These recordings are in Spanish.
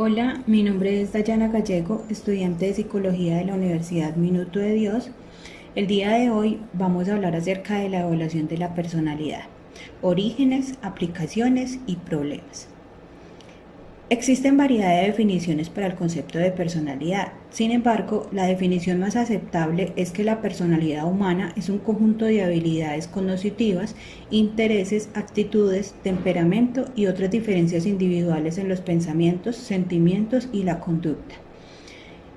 Hola, mi nombre es Dayana Gallego, estudiante de Psicología de la Universidad Minuto de Dios. El día de hoy vamos a hablar acerca de la evaluación de la personalidad, orígenes, aplicaciones y problemas. Existen variedad de definiciones para el concepto de personalidad. Sin embargo, la definición más aceptable es que la personalidad humana es un conjunto de habilidades cognitivas, intereses, actitudes, temperamento y otras diferencias individuales en los pensamientos, sentimientos y la conducta.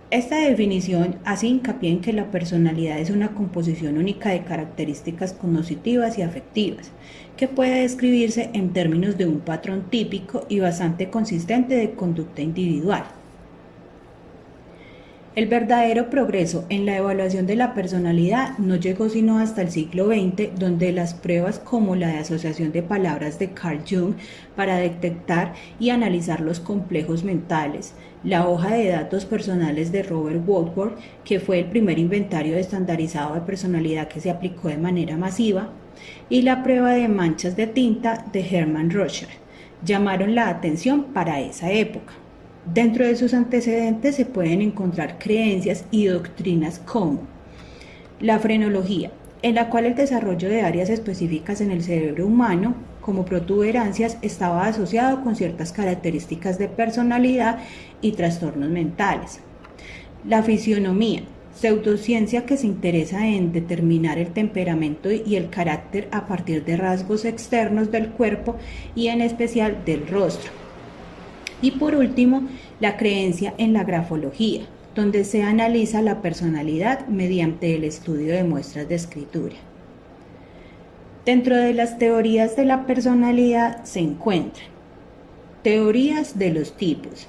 Esta definición hace hincapié en que la personalidad es una composición única de características cognitivas y afectivas, que puede describirse en términos de un patrón típico y bastante consistente de conducta individual. El verdadero progreso en la evaluación de la personalidad no llegó sino hasta el siglo XX, donde las pruebas como la de asociación de palabras de Carl Jung para detectar y analizar los complejos mentales, la hoja de datos personales de Robert Woodward, que fue el primer inventario estandarizado de personalidad que se aplicó de manera masiva, y la prueba de manchas de tinta de Hermann Rorschach, llamaron la atención para esa época. Dentro de sus antecedentes se pueden encontrar creencias y doctrinas como la frenología, en la cual el desarrollo de áreas específicas en el cerebro humano, como protuberancias, estaba asociado con ciertas características de personalidad y trastornos mentales. La fisionomía, pseudociencia que se interesa en determinar el temperamento y el carácter a partir de rasgos externos del cuerpo y en especial del rostro. Y por último, la creencia en la grafología, donde se analiza la personalidad mediante el estudio de muestras de escritura. Dentro de las teorías de la personalidad se encuentran teorías de los tipos,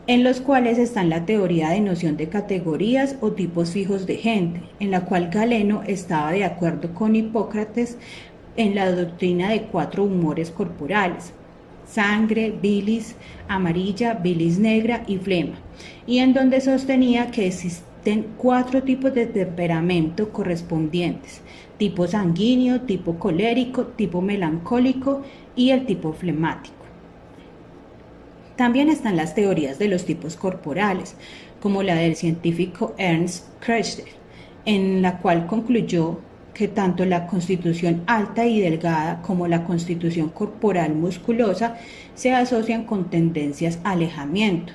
en los cuales están la teoría de noción de categorías o tipos fijos de gente, en la cual Galeno estaba de acuerdo con Hipócrates en la doctrina de 4 humores corporales: sangre, bilis amarilla, bilis negra y flema, y en donde sostenía que existen 4 tipos de temperamento correspondientes: tipo sanguíneo, tipo colérico, tipo melancólico y el tipo flemático. También están las teorías de los tipos corporales, como la del científico Ernst Kreuzer, en la cual concluyó que tanto la constitución alta y delgada como la constitución corporal musculosa se asocian con tendencias a alejamiento,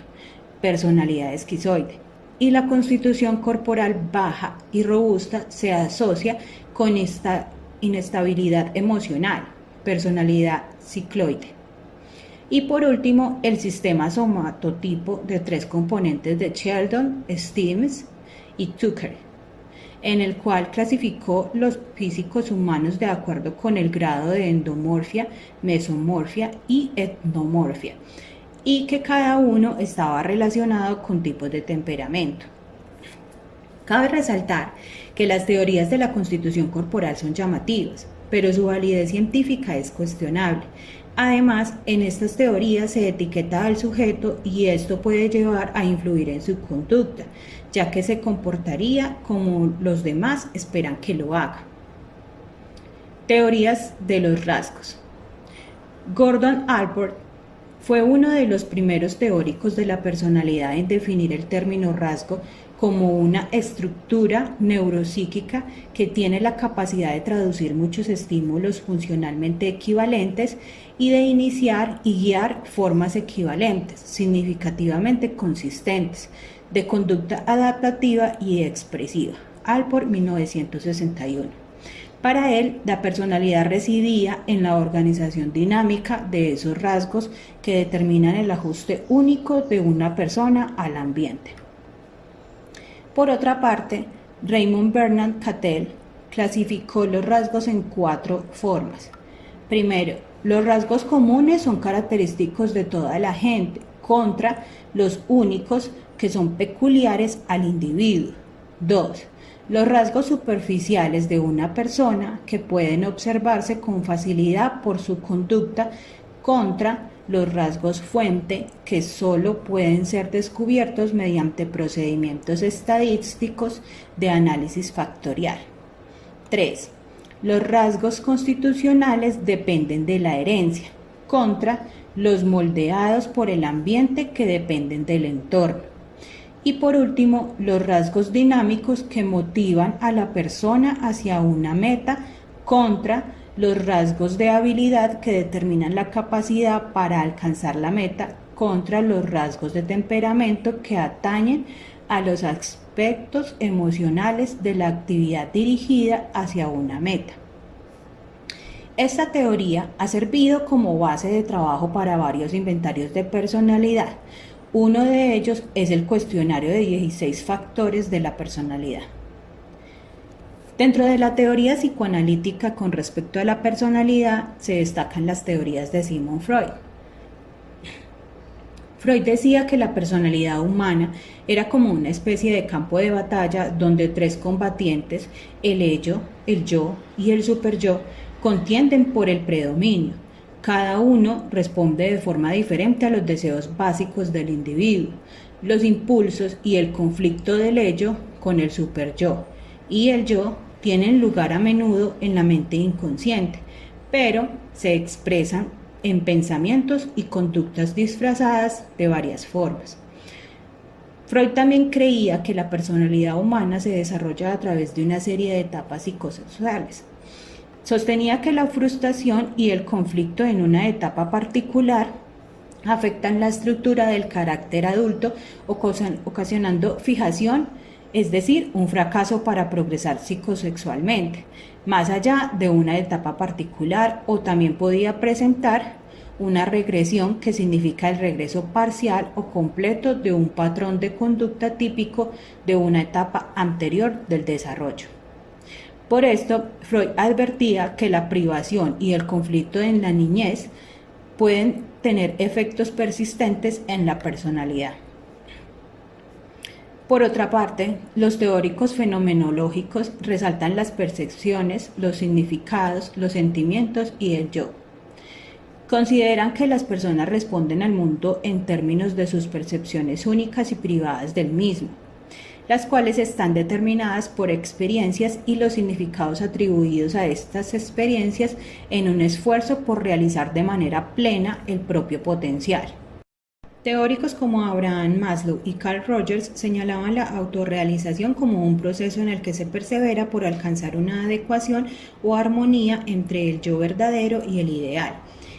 personalidad esquizoide, y la constitución corporal baja y robusta se asocia con inestabilidad emocional, personalidad cicloide. Y por último, el sistema somatotipo de 3 componentes de Sheldon, Stevens y Tucker, en el cual clasificó los físicos humanos de acuerdo con el grado de endomorfia, mesomorfia y etnomorfia, y que cada uno estaba relacionado con tipos de temperamento. Cabe resaltar que las teorías de la constitución corporal son llamativas, pero su validez científica es cuestionable. Además, en estas teorías se etiqueta al sujeto y esto puede llevar a influir en su conducta, ya que se comportaría como los demás esperan que lo haga. Teorías de los rasgos. Gordon Allport fue uno de los primeros teóricos de la personalidad en definir el término rasgo como una estructura neuropsíquica que tiene la capacidad de traducir muchos estímulos funcionalmente equivalentes y de iniciar y guiar formas equivalentes, significativamente consistentes, de conducta adaptativa y expresiva. Allport, 1961. Para él, la personalidad residía en la organización dinámica de esos rasgos que determinan el ajuste único de una persona al ambiente. Por otra parte, Raymond Bernard Cattell clasificó los rasgos en 4 formas. Primero, los rasgos comunes son característicos de toda la gente, contra los únicos que son peculiares al individuo. 2. Los rasgos superficiales de una persona que pueden observarse con facilidad por su conducta contra los rasgos fuente que solo pueden ser descubiertos mediante procedimientos estadísticos de análisis factorial. 3. Los rasgos constitucionales dependen de la herencia, contra los moldeados por el ambiente que dependen del entorno. Y por último, los rasgos dinámicos que motivan a la persona hacia una meta contra los rasgos de habilidad que determinan la capacidad para alcanzar la meta contra los rasgos de temperamento que atañen a los aspectos emocionales de la actividad dirigida hacia una meta. Esta teoría ha servido como base de trabajo para varios inventarios de personalidad. Uno de ellos es el cuestionario de 16 factores de la personalidad. Dentro de la teoría psicoanalítica con respecto a la personalidad se destacan las teorías de Sigmund Freud. Freud decía que la personalidad humana era como una especie de campo de batalla donde tres combatientes, el ello, el yo y el superyo, contienden por el predominio. Cada uno responde de forma diferente a los deseos básicos del individuo, los impulsos y el conflicto del ello con el superyo y el yo tienen lugar a menudo en la mente inconsciente, pero se expresan en pensamientos y conductas disfrazadas de varias formas. Freud también creía que la personalidad humana se desarrolla a través de una serie de etapas psicosociales. Sostenía que la frustración y el conflicto en una etapa particular afectan la estructura del carácter adulto, ocasionando fijación, es decir, un fracaso para progresar psicosexualmente, más allá de una etapa particular, o también podía presentar una regresión que significa el regreso parcial o completo de un patrón de conducta típico de una etapa anterior del desarrollo. Por esto, Freud advertía que la privación y el conflicto en la niñez pueden tener efectos persistentes en la personalidad. Por otra parte, los teóricos fenomenológicos resaltan las percepciones, los significados, los sentimientos y el yo. Consideran que las personas responden al mundo en términos de sus percepciones únicas y privadas del mismo, las cuales están determinadas por experiencias y los significados atribuidos a estas experiencias en un esfuerzo por realizar de manera plena el propio potencial. Teóricos como Abraham Maslow y Carl Rogers señalaban la autorrealización como un proceso en el que se persevera por alcanzar una adecuación o armonía entre el yo verdadero y el ideal,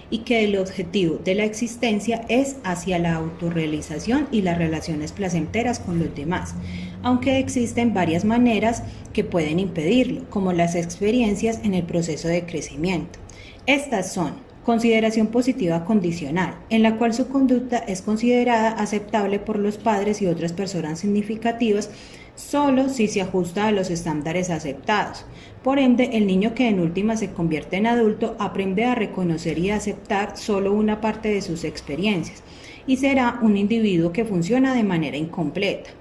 y que el objetivo de la existencia es hacia la autorrealización y las relaciones placenteras con los demás, aunque existen varias maneras que pueden impedirlo, como las experiencias en el proceso de crecimiento. Estas son: consideración positiva condicional, en la cual su conducta es considerada aceptable por los padres y otras personas significativas solo si se ajusta a los estándares aceptados. Por ende, el niño que en última se convierte en adulto aprende a reconocer y aceptar solo una parte de sus experiencias y será un individuo que funciona de manera incompleta.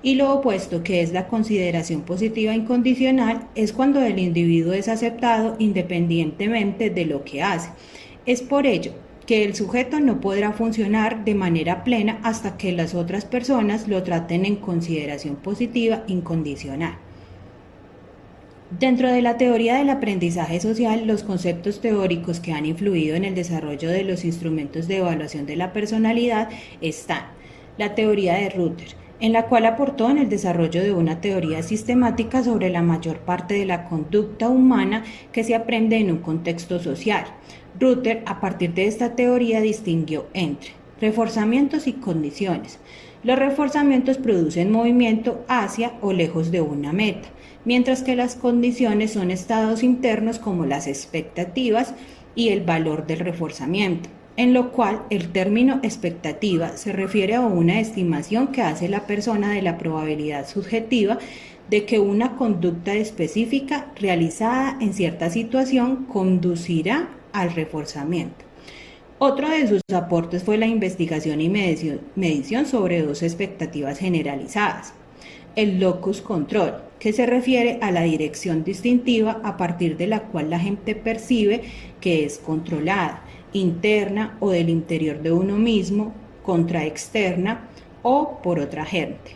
Y lo opuesto, que es la consideración positiva incondicional, es cuando el individuo es aceptado independientemente de lo que hace. Es por ello que el sujeto no podrá funcionar de manera plena hasta que las otras personas lo traten en consideración positiva incondicional. Dentro de la teoría del aprendizaje social, los conceptos teóricos que han influido en el desarrollo de los instrumentos de evaluación de la personalidad están: la teoría de Ruther, en la cual aportó en el desarrollo de una teoría sistemática sobre la mayor parte de la conducta humana que se aprende en un contexto social. Ruther, a partir de esta teoría, distinguió entre reforzamientos y condiciones. Los reforzamientos producen movimiento hacia o lejos de una meta, mientras que las condiciones son estados internos como las expectativas y el valor del reforzamiento, en lo cual el término expectativa se refiere a una estimación que hace la persona de la probabilidad subjetiva de que una conducta específica realizada en cierta situación conducirá al reforzamiento. Otro de sus aportes fue la investigación y medición sobre dos expectativas generalizadas: el locus control, que se refiere a la dirección distintiva a partir de la cual la gente percibe que es controlada, interna o del interior de uno mismo, contra externa o por otra gente.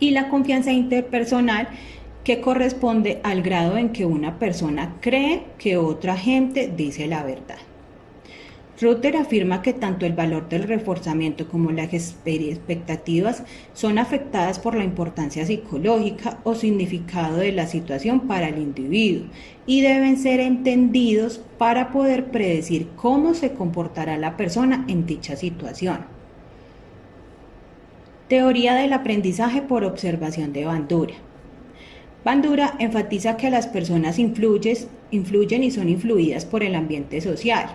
Y la confianza interpersonal, que corresponde al grado en que una persona cree que otra gente dice la verdad. Reuter afirma que tanto el valor del reforzamiento como las expectativas son afectadas por la importancia psicológica o significado de la situación para el individuo y deben ser entendidos para poder predecir cómo se comportará la persona en dicha situación. Teoría del aprendizaje por observación de Bandura. Bandura enfatiza que las personas influyen y son influidas por el ambiente social,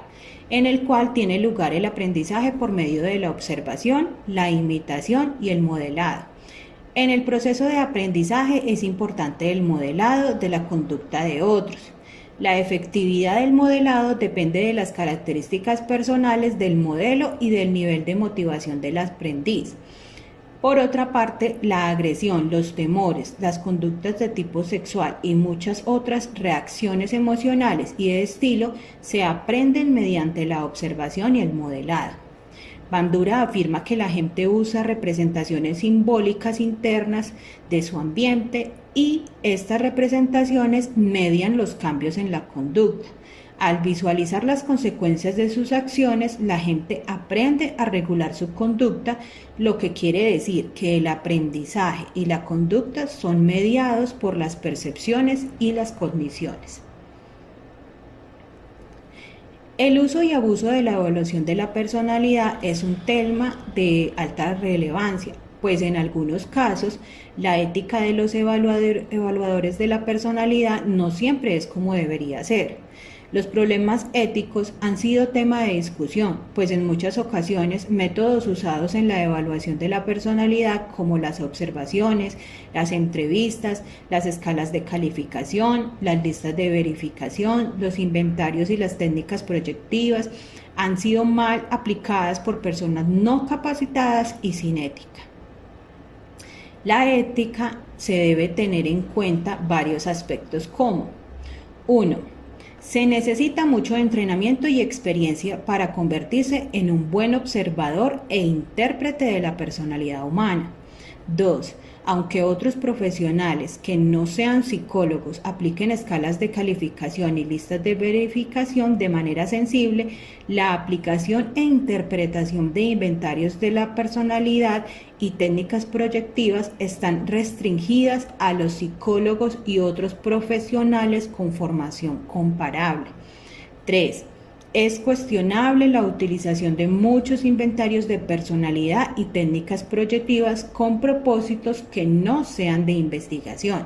en el cual tiene lugar el aprendizaje por medio de la observación, la imitación y el modelado. En el proceso de aprendizaje es importante el modelado de la conducta de otros. La efectividad del modelado depende de las características personales del modelo y del nivel de motivación del aprendiz. Por otra parte, la agresión, los temores, las conductas de tipo sexual y muchas otras reacciones emocionales y de estilo se aprenden mediante la observación y el modelado. Bandura afirma que la gente usa representaciones simbólicas internas de su ambiente y estas representaciones median los cambios en la conducta. Al visualizar las consecuencias de sus acciones, la gente aprende a regular su conducta, lo que quiere decir que el aprendizaje y la conducta son mediados por las percepciones y las cogniciones. El uso y abuso de la evaluación de la personalidad es un tema de alta relevancia, pues en algunos casos la ética de los evaluadores de la personalidad no siempre es como debería ser. Los problemas éticos han sido tema de discusión, pues en muchas ocasiones métodos usados en la evaluación de la personalidad, como las observaciones, las entrevistas, las escalas de calificación, las listas de verificación, los inventarios y las técnicas proyectivas, han sido mal aplicadas por personas no capacitadas y sin ética. La ética se debe tener en cuenta varios aspectos como 1. Se necesita mucho entrenamiento y experiencia para convertirse en un buen observador e intérprete de la personalidad humana. 2. Aunque otros profesionales que no sean psicólogos apliquen escalas de calificación y listas de verificación de manera sensible, la aplicación e interpretación de inventarios de la personalidad y técnicas proyectivas están restringidas a los psicólogos y otros profesionales con formación comparable. 3. Es cuestionable la utilización de muchos inventarios de personalidad y técnicas proyectivas con propósitos que no sean de investigación.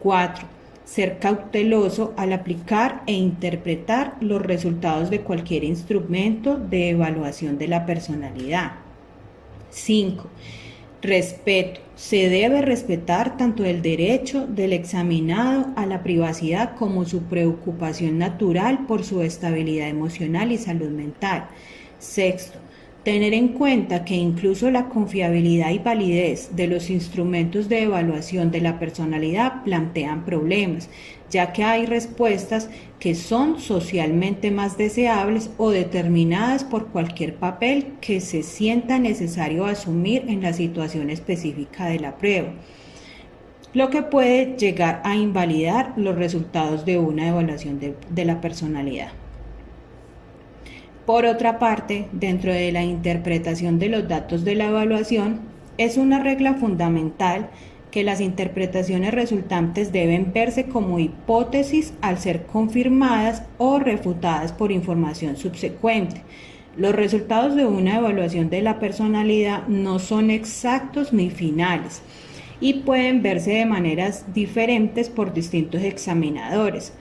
4. Ser cauteloso al aplicar e interpretar los resultados de cualquier instrumento de evaluación de la personalidad. 5. Respeto. Se debe respetar tanto el derecho del examinado a la privacidad como su preocupación natural por su estabilidad emocional y salud mental. 6. Tener en cuenta que incluso la confiabilidad y validez de los instrumentos de evaluación de la personalidad plantean problemas, ya que hay respuestas que son socialmente más deseables o determinadas por cualquier papel que se sienta necesario asumir en la situación específica de la prueba, lo que puede llegar a invalidar los resultados de una evaluación de la personalidad. Por otra parte, dentro de la interpretación de los datos de la evaluación, es una regla fundamental que las interpretaciones resultantes deben verse como hipótesis al ser confirmadas o refutadas por información subsecuente. Los resultados de una evaluación de la personalidad no son exactos ni finales y pueden verse de maneras diferentes por distintos examinadores.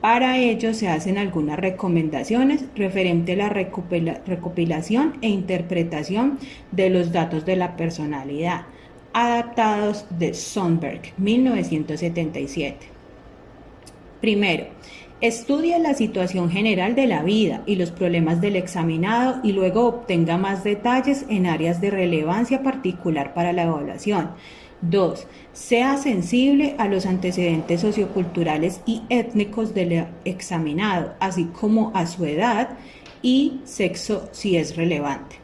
Para ello se hacen algunas recomendaciones referente a la recopilación e interpretación de los datos de la personalidad, adaptados de Sundberg, 1977. Primero, estudie la situación general de la vida y los problemas del examinado y luego obtenga más detalles en áreas de relevancia particular para la evaluación. 2. Sea sensible a los antecedentes socioculturales y étnicos del examinado, así como a su edad y sexo si es relevante.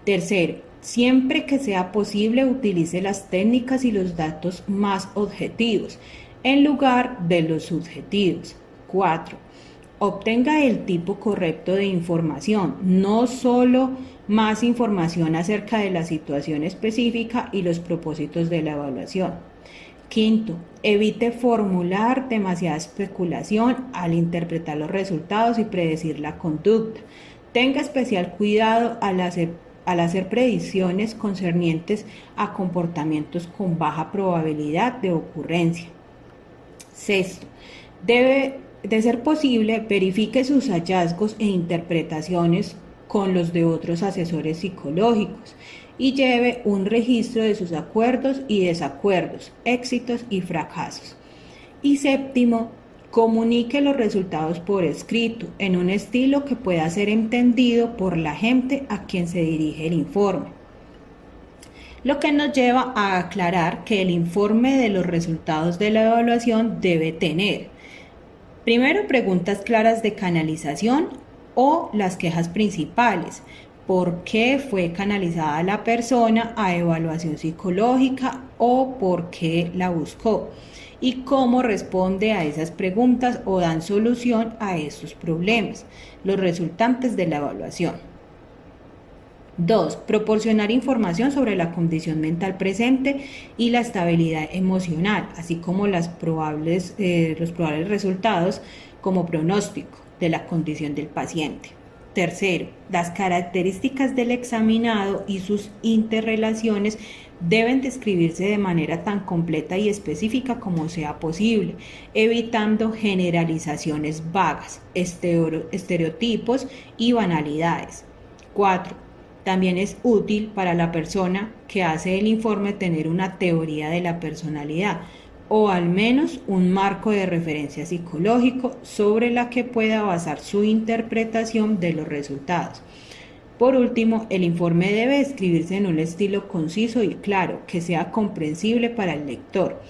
Tercero, siempre que sea posible utilice las técnicas y los datos más objetivos en lugar de los subjetivos. 4. Obtenga el tipo correcto de información, no solo más información acerca de la situación específica y los propósitos de la evaluación. Quinto, evite formular demasiada especulación al interpretar los resultados y predecir la conducta. Tenga especial cuidado al hacer predicciones concernientes a comportamientos con baja probabilidad de ocurrencia. Sexto, de ser posible, verifique sus hallazgos e interpretaciones con los de otros asesores psicológicos y lleve un registro de sus acuerdos y desacuerdos, éxitos y fracasos. Y séptimo, comunique los resultados por escrito, en un estilo que pueda ser entendido por la gente a quien se dirige el informe. Lo que nos lleva a aclarar que el informe de los resultados de la evaluación debe tener, primero, preguntas claras de canalización o las quejas principales. ¿Por qué fue canalizada la persona a evaluación psicológica o por qué la buscó? Y cómo responde a esas preguntas o dan solución a esos problemas, los resultantes de la evaluación. 2. Proporcionar información sobre la condición mental presente y la estabilidad emocional, así como los probables resultados como pronóstico de la condición del paciente. Tercero, las características del examinado y sus interrelaciones deben describirse de manera tan completa y específica como sea posible, evitando generalizaciones vagas, estereotipos y banalidades. 4. También es útil para la persona que hace el informe tener una teoría de la personalidad o al menos un marco de referencia psicológico sobre la que pueda basar su interpretación de los resultados. Por último, el informe debe escribirse en un estilo conciso y claro, que sea comprensible para el lector.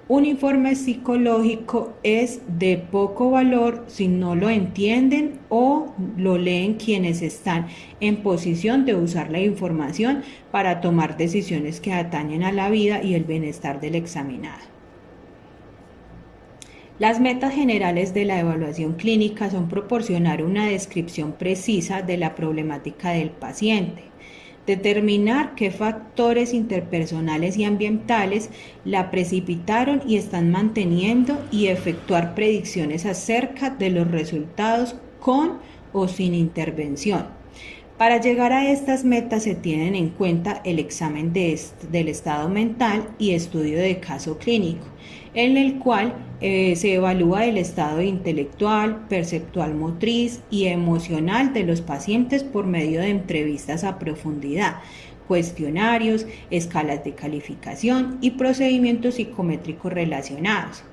Un informe psicológico es de poco valor si no lo entienden o lo leen quienes están en posición de usar la información para tomar decisiones que atañen a la vida y el bienestar del examinado. Las metas generales de la evaluación clínica son proporcionar una descripción precisa de la problemática del paciente, determinar qué factores interpersonales y ambientales la precipitaron y están manteniendo y efectuar predicciones acerca de los resultados con o sin intervención. Para llegar a estas metas se tienen en cuenta el examen del estado mental y estudio de caso clínico, en el cual se evalúa el estado intelectual, perceptual motriz y emocional de los pacientes por medio de entrevistas a profundidad, cuestionarios, escalas de calificación y procedimientos psicométricos relacionados.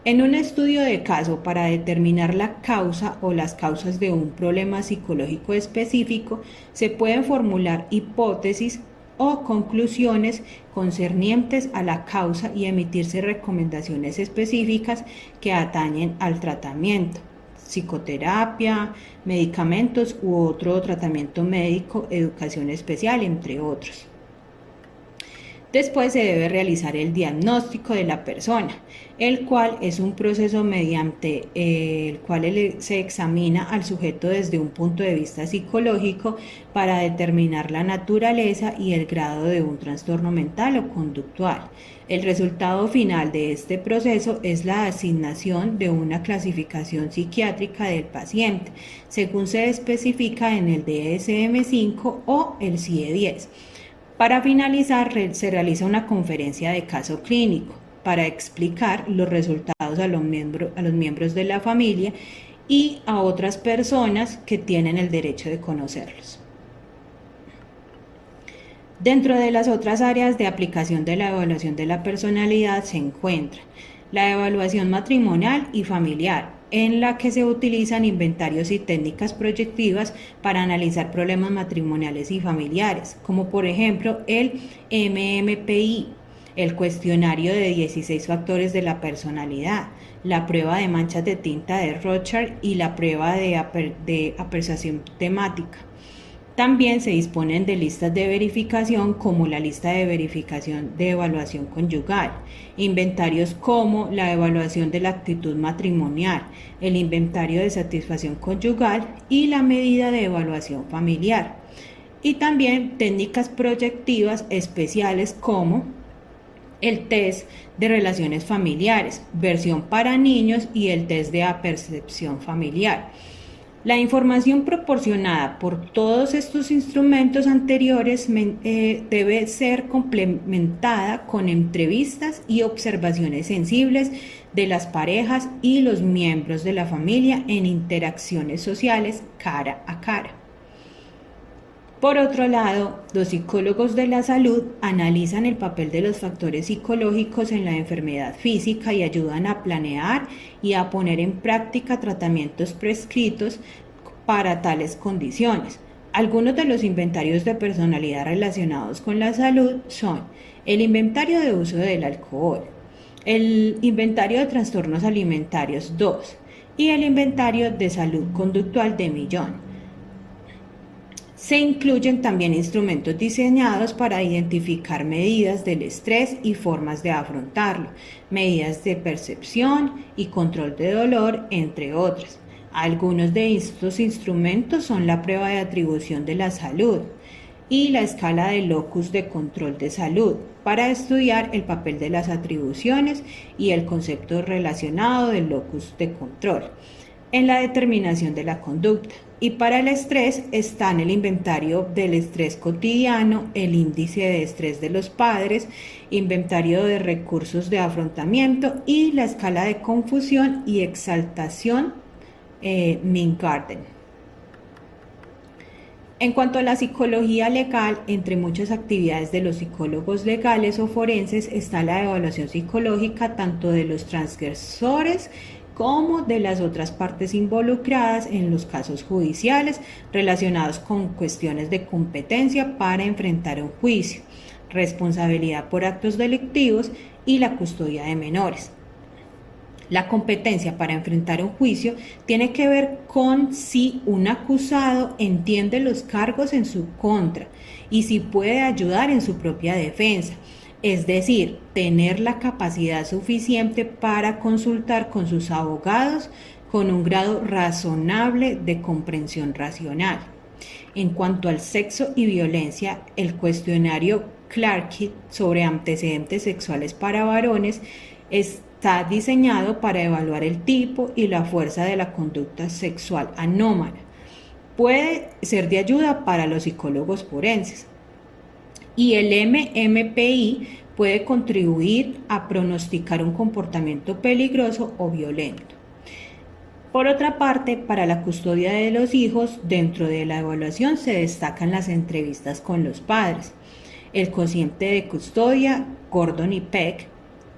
En un estudio de caso para determinar la causa o las causas de un problema psicológico específico, se pueden formular hipótesis o conclusiones concernientes a la causa y emitirse recomendaciones específicas que atañen al tratamiento, psicoterapia, medicamentos u otro tratamiento médico, educación especial, entre otros. Después se debe realizar el diagnóstico de la persona, el cual es un proceso mediante el cual se examina al sujeto desde un punto de vista psicológico para determinar la naturaleza y el grado de un trastorno mental o conductual. El resultado final de este proceso es la asignación de una clasificación psiquiátrica del paciente, según se especifica en el DSM-5 o el CIE-10. Para finalizar, se realiza una conferencia de caso clínico para explicar los resultados a los miembros de la familia y a otras personas que tienen el derecho de conocerlos. Dentro de las otras áreas de aplicación de la evaluación de la personalidad se encuentra la evaluación matrimonial y familiar, en la que se utilizan inventarios y técnicas proyectivas para analizar problemas matrimoniales y familiares, como por ejemplo el MMPI, el cuestionario de 16 factores de la personalidad, la prueba de manchas de tinta de Rorschach y la prueba de apreciación temática. También se disponen de listas de verificación como la lista de verificación de evaluación conyugal, inventarios como la evaluación de la actitud matrimonial, el inventario de satisfacción conyugal y la medida de evaluación familiar. Y también técnicas proyectivas especiales como el test de relaciones familiares, versión para niños y el test de apercepción familiar. La información proporcionada por todos estos instrumentos anteriores debe ser complementada con entrevistas y observaciones sensibles de las parejas y los miembros de la familia en interacciones sociales cara a cara. Por otro lado, los psicólogos de la salud analizan el papel de los factores psicológicos en la enfermedad física y ayudan a planear y a poner en práctica tratamientos prescritos para tales condiciones. Algunos de los inventarios de personalidad relacionados con la salud son el inventario de uso del alcohol, el inventario de trastornos alimentarios 2 y el inventario de salud conductual de Millón. Se incluyen también instrumentos diseñados para identificar medidas del estrés y formas de afrontarlo, medidas de percepción y control de dolor, entre otras. Algunos de estos instrumentos son la prueba de atribución de la salud y la escala de locus de control de salud, para estudiar el papel de las atribuciones y el concepto relacionado del locus de control en la determinación de la conducta. Y para el estrés están el inventario del estrés cotidiano, el índice de estrés de los padres, inventario de recursos de afrontamiento y la escala de confusión y exaltación Mingarden. En cuanto a la psicología legal, entre muchas actividades de los psicólogos legales o forenses está la evaluación psicológica tanto de los transgresores como de las otras partes involucradas en los casos judiciales relacionados con cuestiones de competencia para enfrentar un juicio, responsabilidad por actos delictivos y la custodia de menores. La competencia para enfrentar un juicio tiene que ver con si un acusado entiende los cargos en su contra y si puede ayudar en su propia defensa. Es decir, tener la capacidad suficiente para consultar con sus abogados con un grado razonable de comprensión racional. En cuanto al sexo y violencia, el cuestionario Clarke sobre antecedentes sexuales para varones está diseñado para evaluar el tipo y la fuerza de la conducta sexual anómala. Puede ser de ayuda para los psicólogos forenses. Y el MMPI puede contribuir a pronosticar un comportamiento peligroso o violento. Por otra parte, para la custodia de los hijos, dentro de la evaluación se destacan las entrevistas con los padres, el cociente de custodia, Gordon y Peck,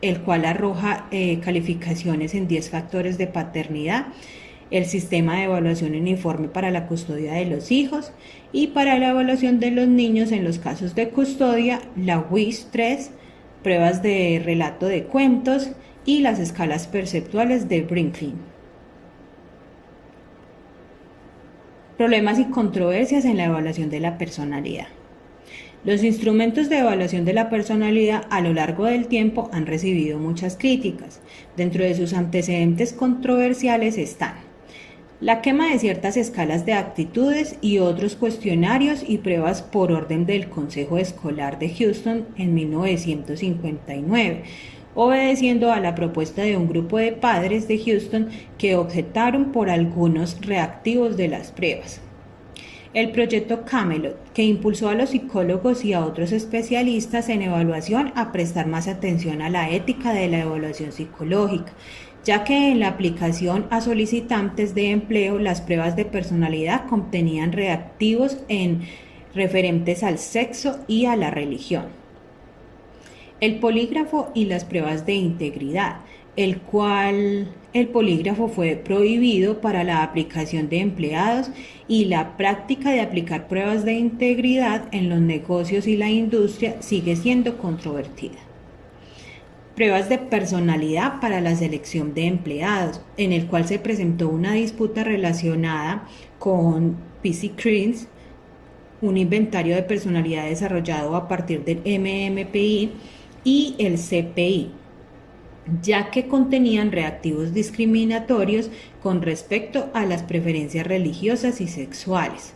el cual arroja calificaciones en 10 factores de paternidad, el sistema de evaluación uniforme para la custodia de los hijos y para la evaluación de los niños en los casos de custodia, la WIS 3, pruebas de relato de cuentos y las escalas perceptuales de Brinkley. Problemas y controversias en la evaluación de la personalidad. Los instrumentos de evaluación de la personalidad a lo largo del tiempo han recibido muchas críticas. Dentro de sus antecedentes controversiales están la quema de ciertas escalas de actitudes y otros cuestionarios y pruebas por orden del Consejo Escolar de Houston en 1959, obedeciendo a la propuesta de un grupo de padres de Houston que objetaron por algunos reactivos de las pruebas. El proyecto Camelot, que impulsó a los psicólogos y a otros especialistas en evaluación a prestar más atención a la ética de la evaluación psicológica, ya que en la aplicación a solicitantes de empleo las pruebas de personalidad contenían reactivos referentes al sexo y a la religión. El polígrafo y las pruebas de integridad, el cual el polígrafo fue prohibido para la aplicación de empleados y la práctica de aplicar pruebas de integridad en los negocios y la industria sigue siendo controvertida. Pruebas de personalidad para la selección de empleados, en el cual se presentó una disputa relacionada con PC Creams un inventario de personalidad desarrollado a partir del MMPI y el CPI, ya que contenían reactivos discriminatorios con respecto a las preferencias religiosas y sexuales.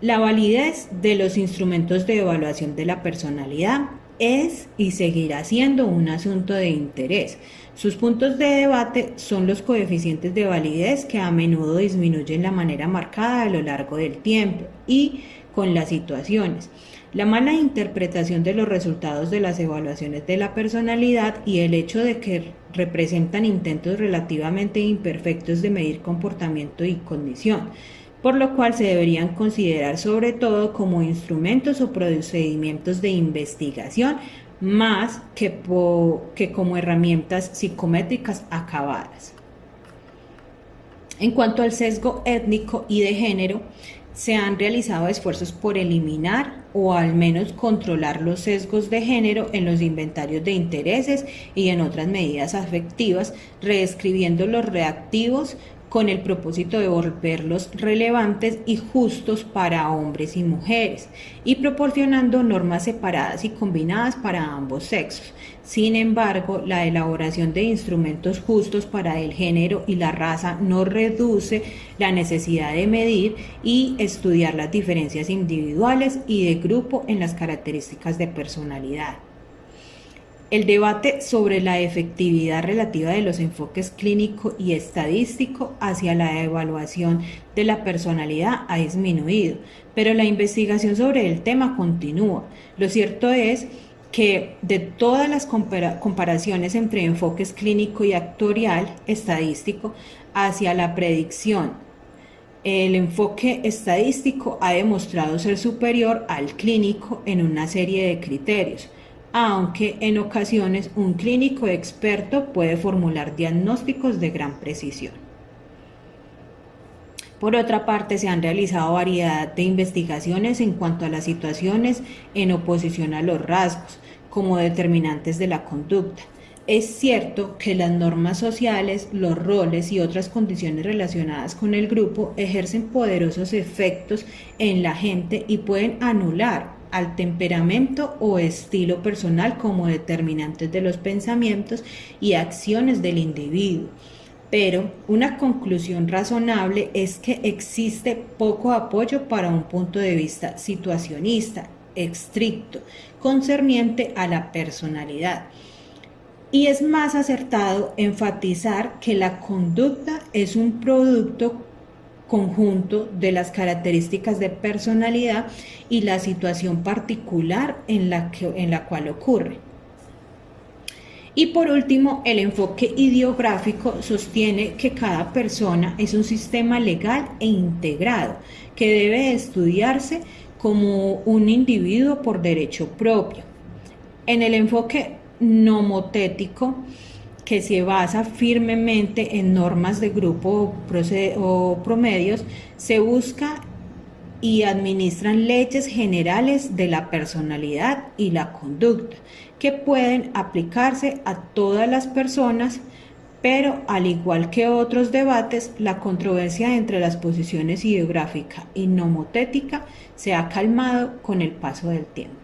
La validez de los instrumentos de evaluación de la personalidad es y seguirá siendo un asunto de interés. Sus puntos de debate son los coeficientes de validez, que a menudo disminuyen de manera marcada a lo largo del tiempo y con las situaciones, la mala interpretación de los resultados de las evaluaciones de la personalidad y el hecho de que representan intentos relativamente imperfectos de medir comportamiento y cognición, por lo cual se deberían considerar sobre todo como instrumentos o procedimientos de investigación más que como herramientas psicométricas acabadas. En cuanto al sesgo étnico y de género, se han realizado esfuerzos por eliminar o al menos controlar los sesgos de género en los inventarios de intereses y en otras medidas afectivas, reescribiendo los reactivos con el propósito de volverlos relevantes y justos para hombres y mujeres, y proporcionando normas separadas y combinadas para ambos sexos. Sin embargo, la elaboración de instrumentos justos para el género y la raza no reduce la necesidad de medir y estudiar las diferencias individuales y de grupo en las características de personalidad. El debate sobre la efectividad relativa de los enfoques clínico y estadístico hacia la evaluación de la personalidad ha disminuido, pero la investigación sobre el tema continúa. Lo cierto es que de todas las comparaciones entre enfoques clínico y actuarial estadístico hacia la predicción, el enfoque estadístico ha demostrado ser superior al clínico en una serie de criterios, aunque en ocasiones un clínico experto puede formular diagnósticos de gran precisión. Por otra parte, se han realizado variedad de investigaciones en cuanto a las situaciones en oposición a los rasgos como determinantes de la conducta. Es cierto que las normas sociales, los roles y otras condiciones relacionadas con el grupo ejercen poderosos efectos en la gente y pueden anular al temperamento o estilo personal como determinantes de los pensamientos y acciones del individuo. Pero una conclusión razonable es que existe poco apoyo para un punto de vista situacionista, estricto, concerniente a la personalidad. Y es más acertado enfatizar que la conducta es un producto conjunto de las características de personalidad y la situación particular en la cual ocurre. Y por último, el enfoque ideográfico sostiene que cada persona es un sistema legal e integrado que debe estudiarse como un individuo por derecho propio. En el enfoque nomotético, que se basa firmemente en normas de grupo o promedios, se busca y administran leyes generales de la personalidad y la conducta, que pueden aplicarse a todas las personas, pero al igual que otros debates, la controversia entre las posiciones ideográfica y nomotética se ha calmado con el paso del tiempo.